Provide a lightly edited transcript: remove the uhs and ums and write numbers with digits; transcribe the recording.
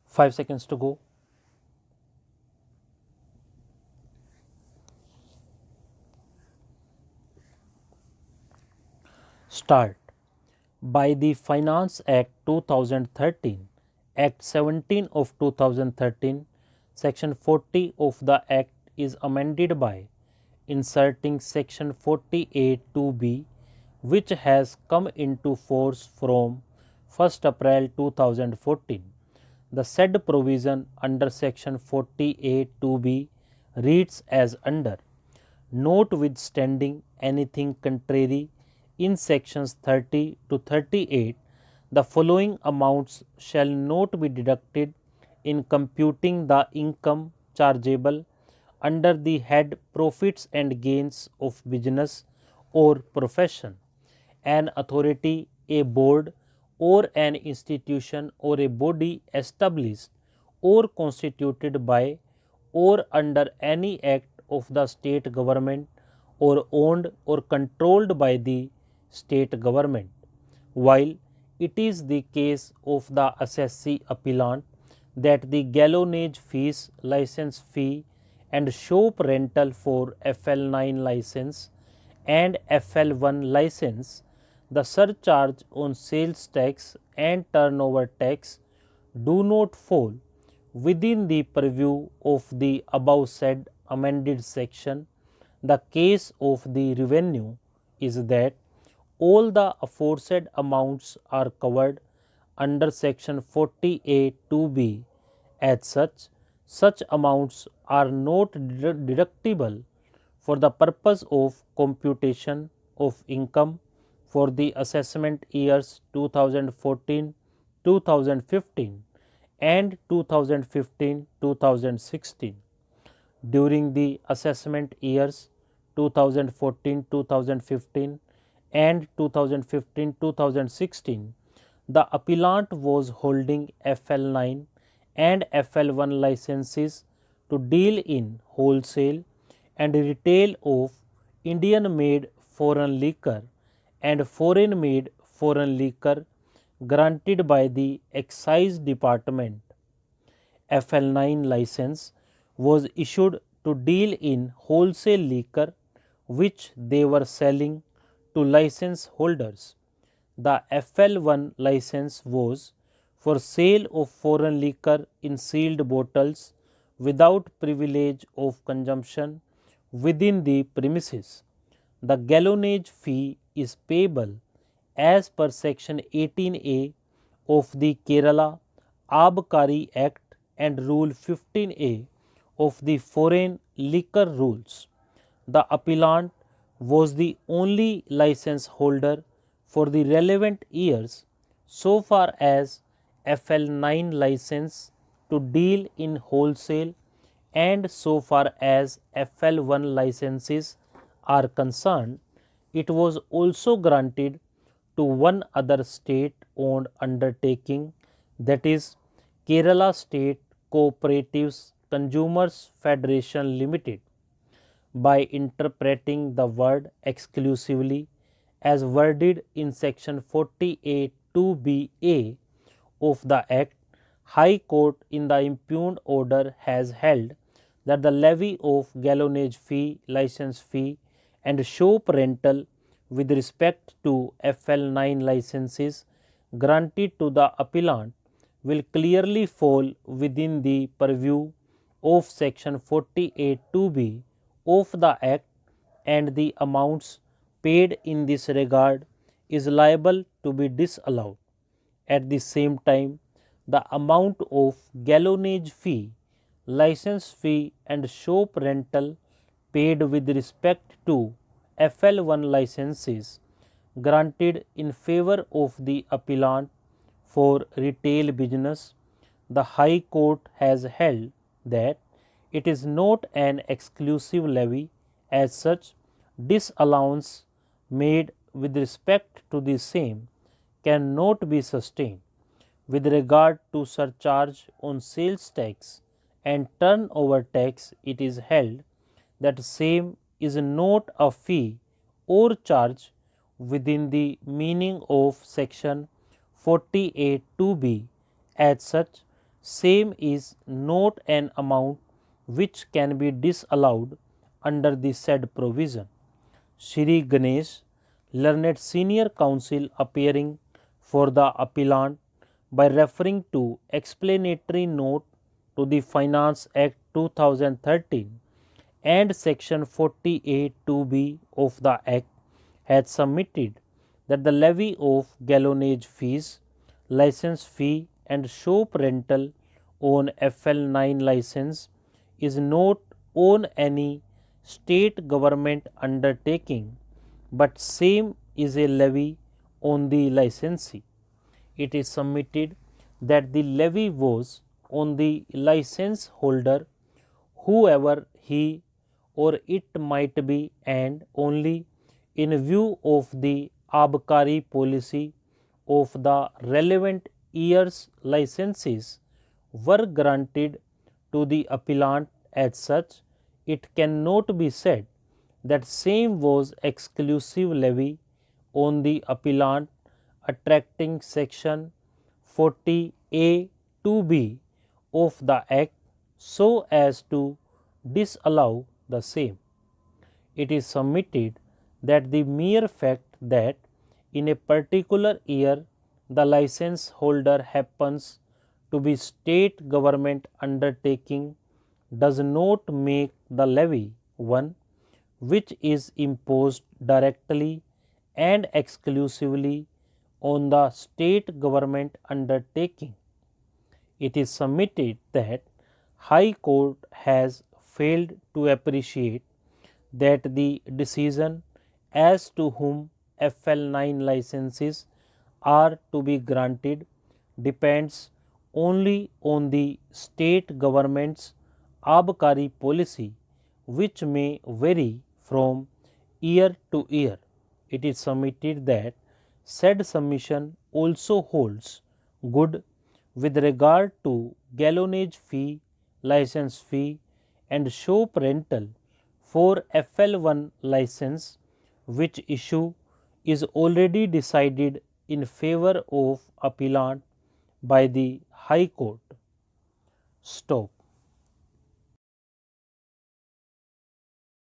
5 seconds to go. Start. By the Finance Act 2013, Act 17 of 2013, Section 40 of the Act is amended by inserting Section 48(2)(b), which has come into force from 1st April 2014. The said provision under Section 48(2)(b) reads as under: notwithstanding anything contrary in sections 30 to 38, the following amounts shall not be deducted in computing the income chargeable under the head profits and gains of business or profession. An authority, a board, or an institution or a body established or constituted by or under any act of the state government or owned or controlled by the state government. While it is the case of the assessee appellant that the gallonage fees, license fee, and shop rental for FL9 license and FL1 license, the surcharge on sales tax and turnover tax do not fall within the purview of the above said amended section. The case of the revenue is that all the aforesaid amounts are covered under section 48(2)(b). As such amounts are not deductible for the purpose of computation of income for the assessment years 2014, 2015 and 2015-2016. During the assessment years 2014-2015 and 2015-2016, the appellant was holding FL9 and FL1 licenses to deal in wholesale and retail of Indian made foreign liquor and foreign made foreign liquor granted by the Excise Department. FL9 license was issued to deal in wholesale liquor which they were selling to license holders. The FL1 license was for sale of foreign liquor in sealed bottles without privilege of consumption within the premises. The gallonage fee is payable as per section 18A of the Kerala Abkari Act and Rule 15A of the Foreign Liquor Rules. The appellant was the only license holder for the relevant years so far as FL9 license to deal in wholesale and so far as FL1 licenses are concerned. It was also granted to one other state owned undertaking, that is Kerala State Cooperatives Consumers Federation Limited. By interpreting the word exclusively as worded in section 48(2)(ba) of the Act, High Court in the impugned order has held that the levy of gallonage fee, license fee and shop rental with respect to FL9 licenses granted to the appellant will clearly fall within the purview of section 48(2)(b) of the Act, and the amounts paid in this regard is liable to be disallowed. At the same time, the amount of gallonage fee, license fee and shop rental paid with respect to FL1 licenses granted in favor of the appellant for retail business, the High Court has held that it is not an exclusive levy. As such, disallowance made with respect to the same cannot be sustained. With regard to surcharge on sales tax and turnover tax, it is held that same is not a fee or charge within the meaning of section 48(2)(b). As such, Same is not an amount which can be disallowed under the said provision. Shri Ganesh, learned senior counsel appearing for the appellant by referring to explanatory note to the Finance Act 2013 and section 48 2b of the Act, had submitted that the levy of gallonage fees, license fee and shop rental on FL9 license is not on any state government undertaking, but same is a levy on the licensee. It is submitted that the levy was on the license holder, whoever he or it might be, and only in view of the abkari policy of the relevant year's licenses were granted to the appellant. As such, it cannot be said that same was exclusive levy on the appellant, attracting section 40A 2b of the Act so as to disallow the same. It is submitted that the mere fact that in a particular year the license holder happens to be state government undertaking does not make the levy one which is imposed directly and exclusively on the state government undertaking. It is submitted that High Court has failed to appreciate that the decision as to whom FL9 licenses are to be granted depends only on the state government's abkari policy, which may vary from year to year. It is submitted that said submission also holds good with regard to gallonage fee, license fee and shop rental for FL1 license, which issue is already decided in favor of appellant by the High Court. Stop.